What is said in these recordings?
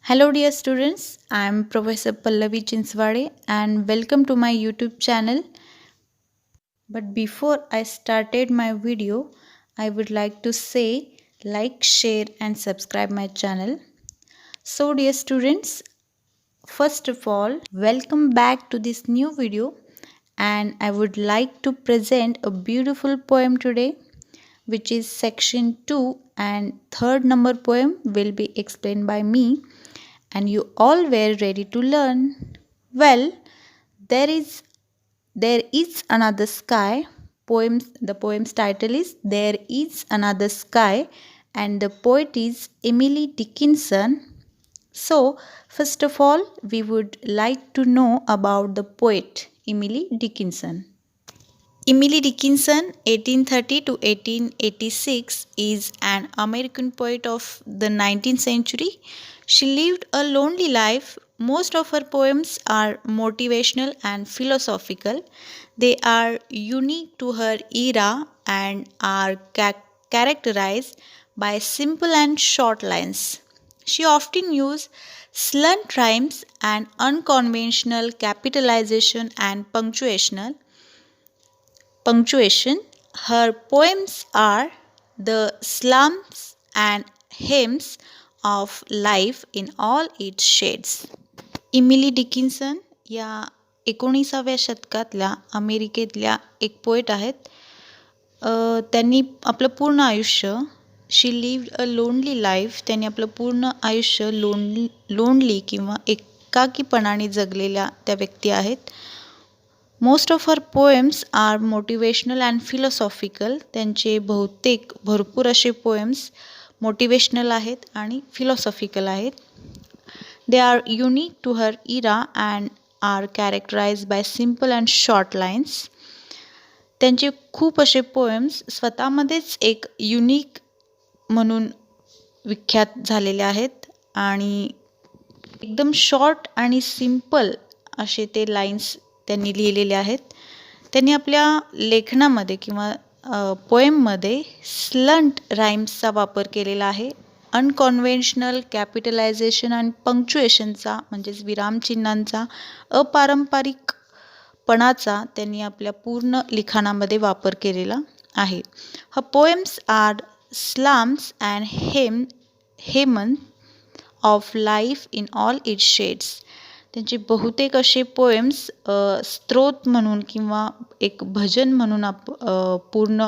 Hello, dear students. I am Professor Pallavi Chinswade and welcome to my YouTube channel. But before I started my video, I would like to say like, share, and subscribe my channel. So, dear students, first of all, welcome back to this new video, and I would like to present a beautiful poem today, which is section 2, and third number poem will be explained by me, and you all were ready to learn. Well, there is there is another sky. The poem's title is There Is Another Sky, and the poet is Emily Dickinson. So, first of all, we would like to know about the poet Emily Dickinson. Emily Dickinson, 1830 to 1886, is an American poet of the 19th century. She lived a lonely life. Most of her poems are motivational and philosophical. They are unique to her era and are characterized by simple and short lines. She often used slant rhymes and unconventional capitalization and punctuation. Her poems are the slums and hymns of life in all its shades. इमिली Dickinson या 19व्या शतकातल्या अमेरिकेतल्या एक poet आहेत. त्यांनी आपलं पूर्ण आयुष्य शी lived a lonely life त्यांनी आपलं पूर्ण आयुष्य लोनली किंवा एकाकीपणाने जगलेल्या त्या व्यक्ती आहेत. Most of her poems are motivational and philosophical. त्यांचे भरपूर असे पोएम्स मोटिवेशनल आहेत आणि फिलॉसॉफिकल आहेत. They are unique to her era and are characterise by simple and short lines. त्यांचे खूप असे पोएम्स स्वतःमध्येच एक युनिक म्हणून विख्यात झालेले आहेत आणि एकदम शॉर्ट आणि सिम्पल असे ते लाईन्स त्यांनी लिहिलेले आहेत. त्यांनी आपल्या लेखनामध्ये किंवा पोएममध्ये स्लंट राईम्सचा वापर केलेला आहे. अनकॉन्व्हेन्शनल कॅपिटलायझेशन आणि पंक्च्युएशनचा म्हणजेच विरामचिन्हांचा अपारंपरिकपणाचा त्यांनी आपल्या पूर्ण लिखाणामध्ये वापर केलेला आहे. Her poems are psalms and hymns of life in all its shades. त्यांचे बहुतेक असे पोएम्स स्त्रोत म्हणून किंवा एक भजन म्हणून पूर्ण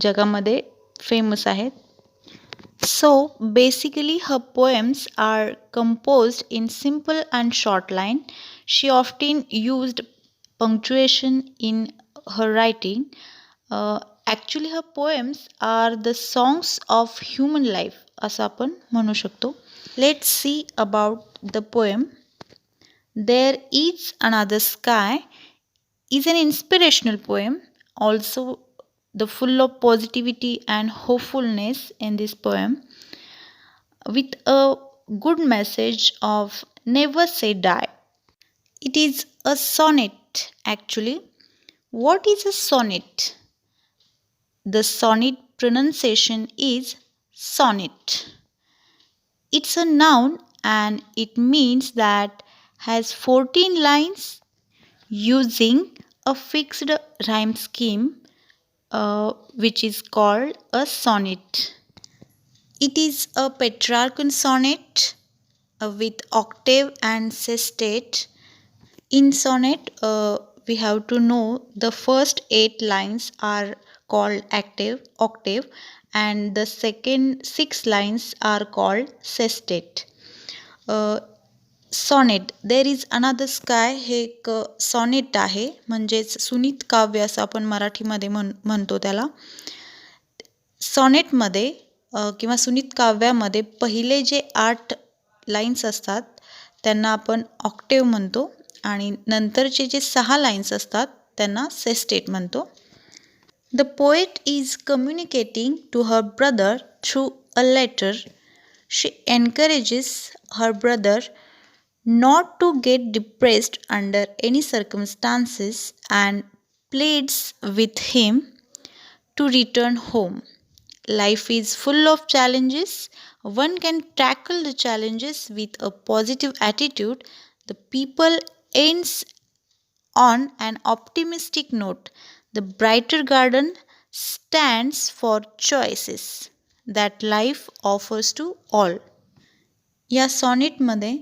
जगामध्ये फेमस आहेत. So basically her poems are composed in simple and short line. She often used punctuation in her writing. Actually her poems are the songs of human life असं आपण म्हणू शकतो. Let's see about the poem. There Is Another Sky is an inspirational poem, also the full of positivity and hopefulness in this poem, with a good message of never say die. It is a sonnet actually. What is a sonnet? The sonnet pronunciation is sonnet. It's a noun and it means that has 14 lines using a fixed rhyme scheme, which is called a sonnet. It is a Petrarchan sonnet with octave and sestet. In sonnet, we have to know the first 8 lines are called octave, and the second 6 lines are called sestet. Sonnet there is another sky हे एक sonnet आहे, म्हणजेच सुनीत काव्य असं आपण मराठीमध्ये म्हणतो त्याला. सॉनेटमध्ये किंवा सुनीत काव्यामध्ये पहिले जे 8 लाईन्स असतात त्यांना आपण ऑक्टेव म्हणतो आणि नंतरचे जे 6 लाईन्स असतात त्यांना सेस्टेट म्हणतो. The poet is communicating to her brother through a letter. She encourages her brother not to get depressed under any circumstances and pleads with him to return home. Life is full of challenges. one can tackle the challenges with a positive attitude, the people ends on an optimistic note. The brighter garden stands for choices that life offers to all. या सॉनेटमध्ये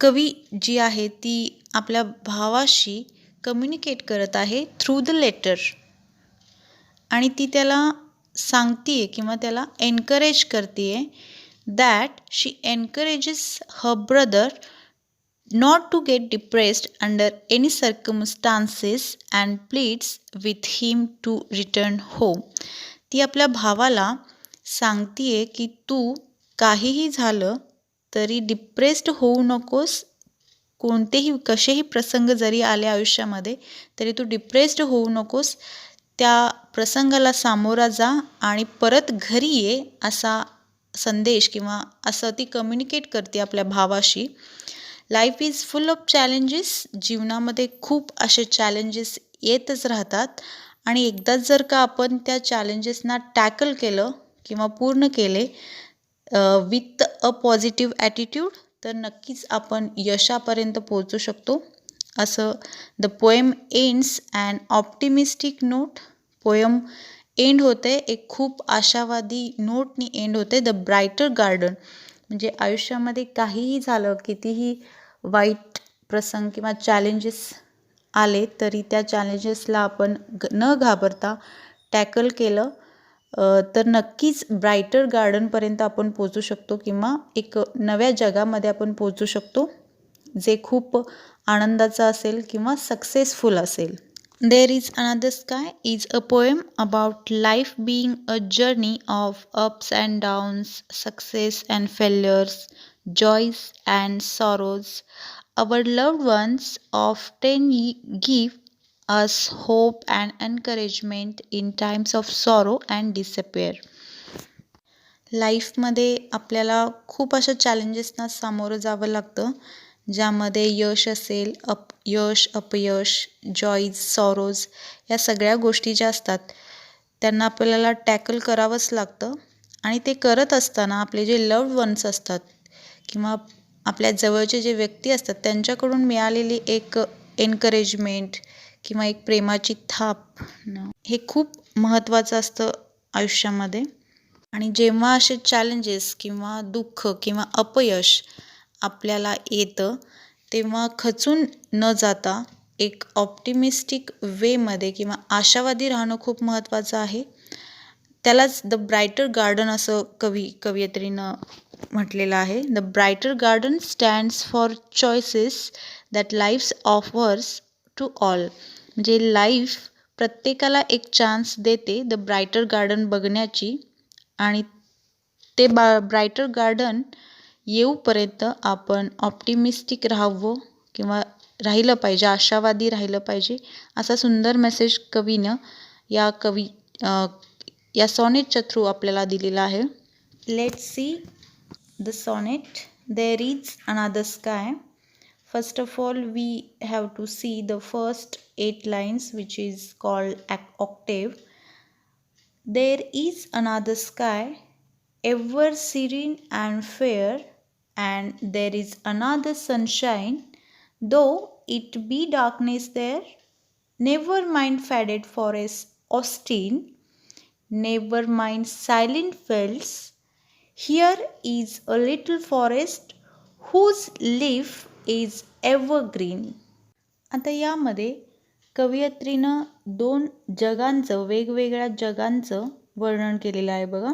कवी जी आहे ती आपल्या भावाशी communicate करत आहे through the letter आणि ती त्याला सांगतीये किंवा त्याला एनकरेज करते that she encourages her brother not to get depressed under any circumstances and pleads with him to return home. ती आपल्या भावाला सांगतीये की तू काहीही झालं तरी डिप्रेस्ड होऊ नकोस. कोणतेही कसेही प्रसंग जरी आले आयुष्यामध्ये तरी तू डिप्रेस्ड होऊ नकोस. त्या प्रसंगाला सामोरा जा आणि परत घरी ये असा संदेश किंवा असं ती कम्युनिकेट करते आपल्या भावाशी. Life is full of challenges. जीवनामध्ये खूप असे चॅलेंजेस येतच राहतात आणि एकदाच जर का आपण त्या चॅलेंजेसना टॅकल केलं किंवा पूर्ण केले विथ अ पॉझिटिव्ह ॲटिट्यूड तर नक्कीच आपण यशापर्यंत पोहोचू शकतो. असं the poem ends and optimistic note. Poem end होते एक खूप आशावादी नोटनी एंड होते. द ब्रायटर गार्डन म्हणजे आयुष्यामध्ये काहीही झालं कितीही वाईट प्रसंग किंवा चॅलेंजेस आले तरी त्या चॅलेंजेसला आपण न घाबरता टॅकल केलं तर नक्कीच ब्रायटर गार्डनपर्यंत आपण पोचू शकतो किंवा एक नव्या जगामध्ये आपण पोचू शकतो जे खूप आनंदाचं असेल किंवा सक्सेसफुल असेल. There is Another Sky is a poem about life being a journey of ups and downs, success and failures, joys and sorrows. Our loved ones often give us hope and encouragement in times of sorrow and despair. लाईफमध्ये आपल्याला खूप अशा चॅलेंजेसना सामोरं जावं लागतं ज्यामध्ये यश असेल यश अपयश जॉईज सॉरोज या सगळ्या गोष्टी ज्या असतात त्यांना आपल्याला टॅकल करावंच लागतं आणि ते करत असताना आपले जे लव्ड वन्स असतात किंवा आपल्या जवळचे जे व्यक्ती असतात त्यांच्याकडून मिळालेली एक एनकरेजमेंट किंवा एक प्रेमाची थाप हे खूप महत्त्वाचं असतं आयुष्यामध्ये. आणि जेव्हा असे चॅलेंजेस किंवा दुःख किंवा अपयश आपल्याला येतं तेव्हा खचून न जाता एक ऑप्टिमिस्टिक वेमध्ये किंवा आशावादी राहणं खूप महत्त्वाचं आहे. त्यालाच द ब्रायटर गार्डन असं कवयित्रीनं म्हटलेलं आहे. The brighter garden stands for choices that life's offers to all. म्हणजे लाईफ प्रत्येकाला एक चान्स देते द ब्रायटर गार्डन बघण्याची आणि ते ब्रायटर गार्डन येऊपर्यंत आपण ऑप्टिमिस्टिक राहावं किंवा राहिलं पाहिजे, आशावादी राहिलं पाहिजे असा सुंदर मेसेज कवीनं या सॉनेटच्या थ्रू आपल्याला दिलेला आहे. Let's see the sonnet. There is another sky. First of all we have to see the first 8 lines which is called octave. There is another sky, ever serene and fair, and there is another sunshine, though it be darkness there. Never mind faded forests austin, never mind silent fields. Here is a little forest whose leaf is evergreen. आता यामध्ये कवयित्रीनं 2 जगांचं वेगवेगळ्या जगांचं वर्णन केलेलं आहे बघा.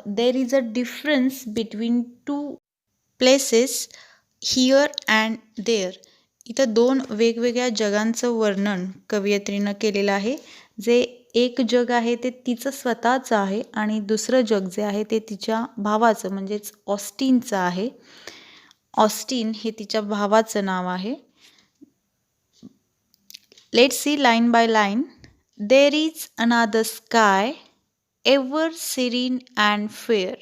There is a difference between 2 places here and there. इथं 2 वेगवेगळ्या जगांचं वर्णन कवयित्रीनं केलेलं आहे. जे एक जग आहे ते तिचं स्वतःचं आहे आणि दुसरं जग जे आहे ते तिच्या भावाचं म्हणजेच ऑस्टिनचं आहे. ऑस्टिन हे तिच्या भावाचं नाव आहे. Let's see line by line. There is another sky ever serene and fair.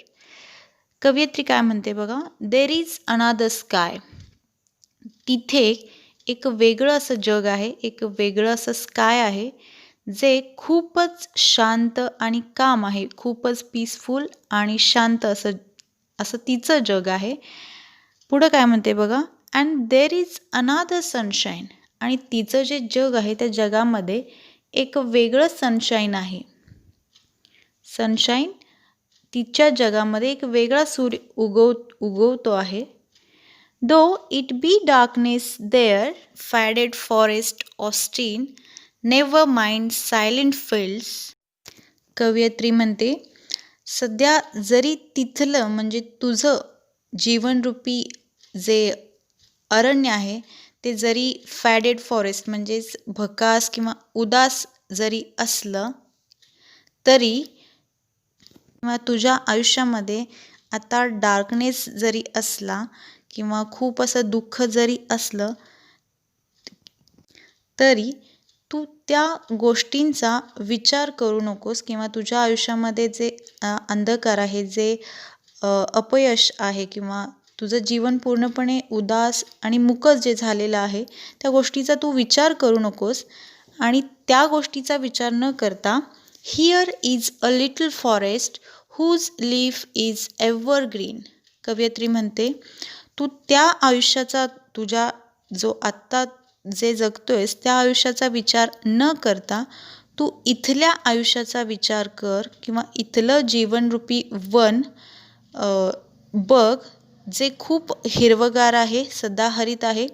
कवयित्री काय म्हणते बघा. There is another sky. तिथे एक वेगळं असं जग आहे, एक वेगळं असं स्काय आहे जे खूपच शांत आणि काम आहे, खूपच पीसफुल आणि शांत असं असं तिचं जग आहे. पुढं काय म्हणते बघा, and there is another sunshine, आणि तिचं जे जग आहे त्या जगामध्ये एक वेगळं सनशाईन आहे. सनशाईन, तिच्या जगामध्ये एक वेगळा सूर्य उगवतो आहे. Though it be darkness there, faded forest Austin, never mind silent fields. कवयित्री म्हणते, सध्या जरी तिथलं म्हणजे तुझं जीवनरूपी जे अरण्य आहे ते जरी फॅडेड फॉरेस्ट म्हणजेच भकास किंवा उदास जरी असलं तरी, किंवा तुझ्या आयुष्यामध्ये आता डार्कनेस जरी असला किंवा खूप असं दुःख जरी असलं तरी तू त्या गोष्टींचा विचार करू नकोस, किंवा तुझ्या आयुष्यामध्ये जे अंधकार आहे, जे अपयश आहे, किंवा तुझं जीवन पूर्णपणे उदास आणि मुकच जे झालेलं आहे त्या गोष्टीचा तू विचार करू नकोस. आणि त्या गोष्टीचा विचार न करता, here is a little forest whose leaf is evergreen. कवयित्री म्हणते, तू त्या आयुष्याचा, तुझ्या जो आत्ता जे जगतोयस त्या आयुष्याचा विचार न करता तू इथल्या आयुष्याचा विचार कर, किंवा इथलं जीवनरूपी वन बघ, जे खूप हिरवगार आहे, सदाहरित आहे.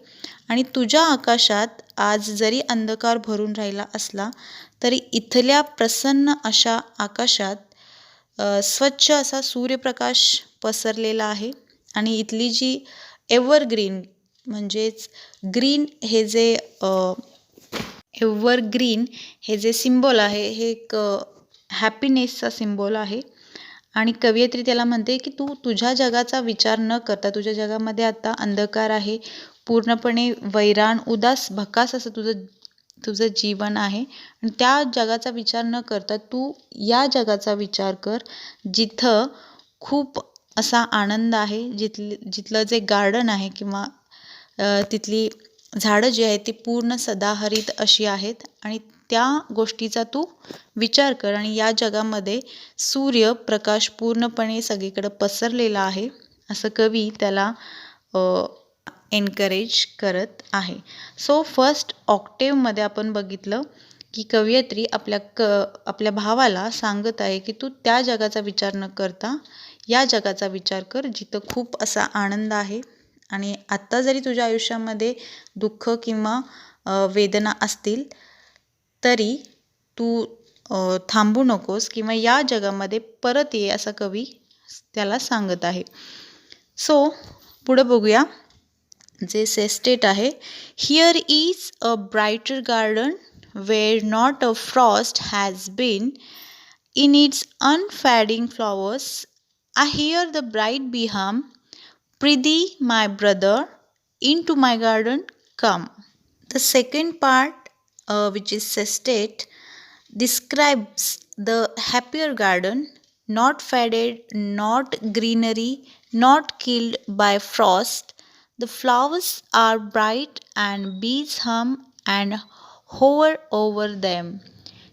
आणि तुझ्या आकाशात आज जरी अंधकार भरून राहिला असला तरी इथल्या प्रसन्न अशा आकाशात स्वच्छ असा सूर्यप्रकाश पसरलेला आहे. आणि इथली जी एव्हरग्रीन म्हणजेच ग्रीन हे जे एव्हरग्रीन हे जे सिम्बॉल आहे हे एक हॅपीनेसचा सिम्बॉल आहे. आणि कवयित्री त्याला म्हणते की तू तुझ्या जगाचा विचार न करता, तुझ्या जगामध्ये आता अंधकार आहे, पूर्णपणे वैराण, उदास, भकास असं तुझं जीवन आहे. आणि त्या जगाचा विचार न करता तू या जगाचा विचार कर, जिथं खूप असा आनंद आहे, जिथलं जे गार्डन आहे किंवा तिथली झाडं जी आहेत ती पूर्ण सदाहरित अशी आहेत. आणि त्या गोष्टीचा तू विचार कर. आणि या जगामध्ये सूर्यप्रकाश पूर्णपणे सगळीकडे पसरलेला आहे, असं कवी त्याला एनकरेज करत आहे. सो फर्स्ट ऑक्टेवमध्ये आपण बघितलं की कवयित्री आपल्या भावाला सांगत आहे की तू त्या जगाचा विचार न करता या जगाचा विचार कर, जिथं खूप असा आनंद आहे. आणि आत्ता जरी तुझ्या आयुष्यामध्ये दुःख किंवा वेदना असतील तरी तू थांबू नकोस, किंवा या जगामध्ये परत ये, असा कवी त्याला सांगत आहे. सो पुढं बघूया जे सेस्टेट आहे. Here is a brighter garden where not a frost has been in its unfading flowers. I hear the bright bee hum, Prithee, my brother, into my garden come. The second part, which is sestet, describes the happier garden, not faded, not greenery, not killed by frost. The flowers are bright and bees hum and hover over them.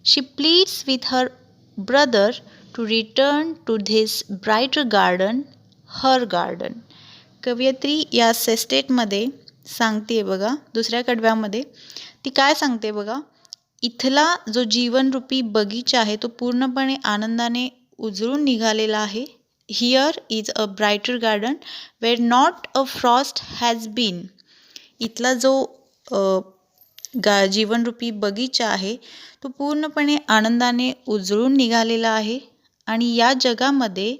She pleads with her brother to return to this brighter garden, her garden. कवयित्री या सेस्टेटमध्ये सांगते बघा, दुसऱ्या कडव्यामध्ये ती काय सांगते बघा, इथला जो जीवनरूपी बगीचा आहे तो पूर्णपणे आनंदाने उजळून निघालेला आहे. Here is a brighter garden where not a frost has been. इथला जो जीवनरूपी बगीचा आहे तो पूर्णपणे आनंदाने उजळून निघालेला आहे. आणि या जगामध्ये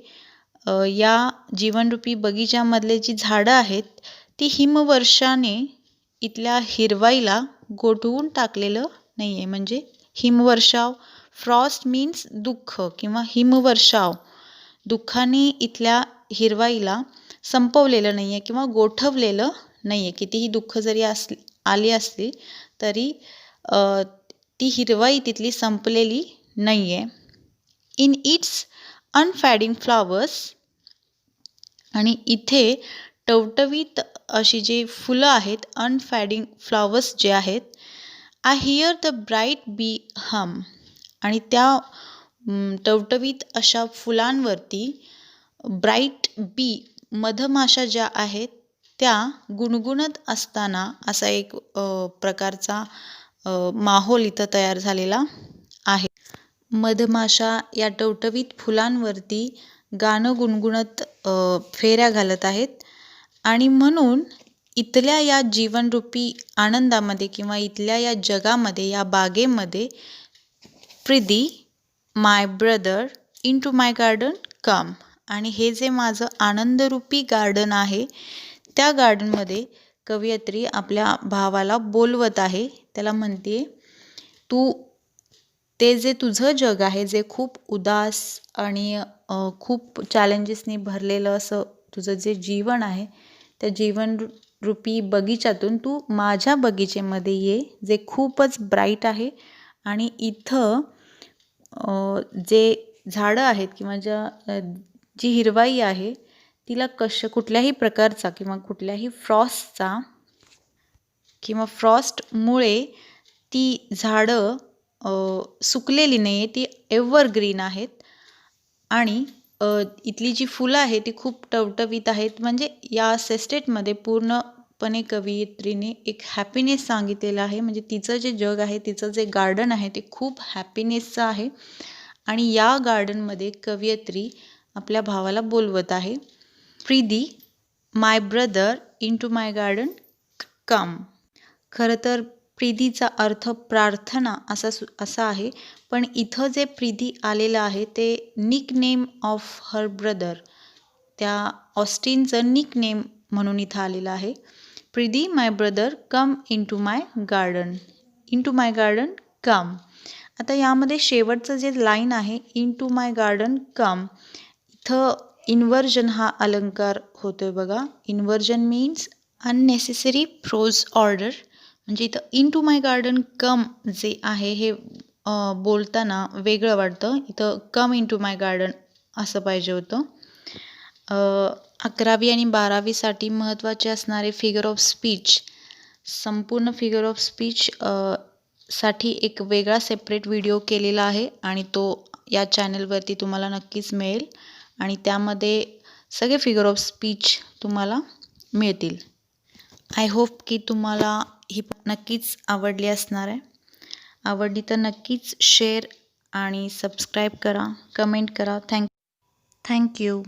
या जीवनरूपी बगीच्यामधले जी झाडं आहेत ती हिमवर्षाने इथल्या हिरवाईला गोठवून टाकलेलं नाही आहे. म्हणजे हिमवर्षाव, फ्रॉस्ट मीन्स दुःख किंवा हिमवर्षाव, दुःखाने इथल्या हिरवाईला संपवलेलं नाही आहे किंवा गोठवलेलं नाही आहे. कितीही दुःख जरी आली असली तरी ती हिरवाई तिथली संपलेली नाही आहे. इन इट्स अनफॅडिंग फ्लॉवर्स, आणि इथे टवटवीत अशी जी फुलं आहेत, अनफॅडिंग फ्लॉवर्स जे आहेत, आय हिअर द ब्राईट बी हम. आणि त्या टवटवीत अशा फुलांवरती ब्राईट बी मधमाशा ज्या आहेत त्या गुणगुणत असताना असा एक प्रकारचा माहोल इथं तयार झालेला आहे. मधमाशा या टवटवीत फुलांवरती गाणं गुणगुणत फेऱ्या घालत आहेत आणि म्हणून इथल्या या जीवनरूपी आनंदामध्ये किंवा इथल्या या जगामध्ये, या बागेमध्ये prithee my brother into my garden come. आणि हे जे माझं आनंदरूपी गार्डन आहे त्या गार्डनमध्ये कवयित्री आपल्या भावाला बोलवत आहे. त्याला म्हणते, तू ते जे तुझं जग आहे, जे खूप उदास आणि खूप चॅलेंजेसनी भरलेलं असं तुझं जे जीवन आहे, त्या जीवनरूपी बगीच्यातून तू माझ्या बगीचेमध्ये ये, जे खूपच ब्राईट आहे. आणि इथं जे झाडं आहेत किंवा जी हिरवाई आहे तिला कुठल्याही प्रकारचा किंवा कुठल्याही फ्रॉस्टमुळे ती झाडं सुकलेली नाही आहे, ती एव्हरग्रीन आहेत. आणि इथली जी फुलं आहेत ती खूप टवटवीत आहेत. म्हणजे या सेस्टेटमध्ये पूर्णपणे कवयित्रीने एक हॅपीनेस सांगितलेला आहे. म्हणजे तिचं जे जग आहे, तिचं जे गार्डन आहे ते खूप हॅपीनेसचं आहे. आणि या गार्डनमध्ये कवयित्री आपल्या भावाला बोलवत आहे, prithee my brother into my garden come. खरं तर प्रीतीचा अर्थ प्रार्थना असा आहे, पण इथं जे प्रीती आलेलं आहे ते nick name of her brother, त्या ऑस्टिनचं निक नेम म्हणून इथं आलेलं आहे. Prithee my brother come into my garden come. आता यामध्ये शेवटचं जे लाईन आहे into my garden come, इथं इन्व्हर्जन हा अलंकार होतोय बघा. Inversion means unnecessary prose order. म्हणजे इथं into my garden come जे आहे हे बोलताना वेगळं वाटतं. इथं come into my garden असं पाहिजे होतं. 11वी आणि 12वीसाठी महत्त्वाचे असणारे फिगर ऑफ स्पीच, संपूर्ण फिगर ऑफ स्पीच साठी एक वेगळा सेपरेट व्हिडिओ केलेला आहे आणि तो या चॅनलवरती तुम्हाला नक्कीच मिळेल. आणि त्यामध्ये सगळे फिगर ऑफ स्पीच तुम्हाला मिळतील. आय होप की तुम्हाला ही नक्कीच आवडली असणार आहे. आवडली तर नक्कीच शेअर आणि सबस्क्राईब करा, कमेंट करा. थँक्यू.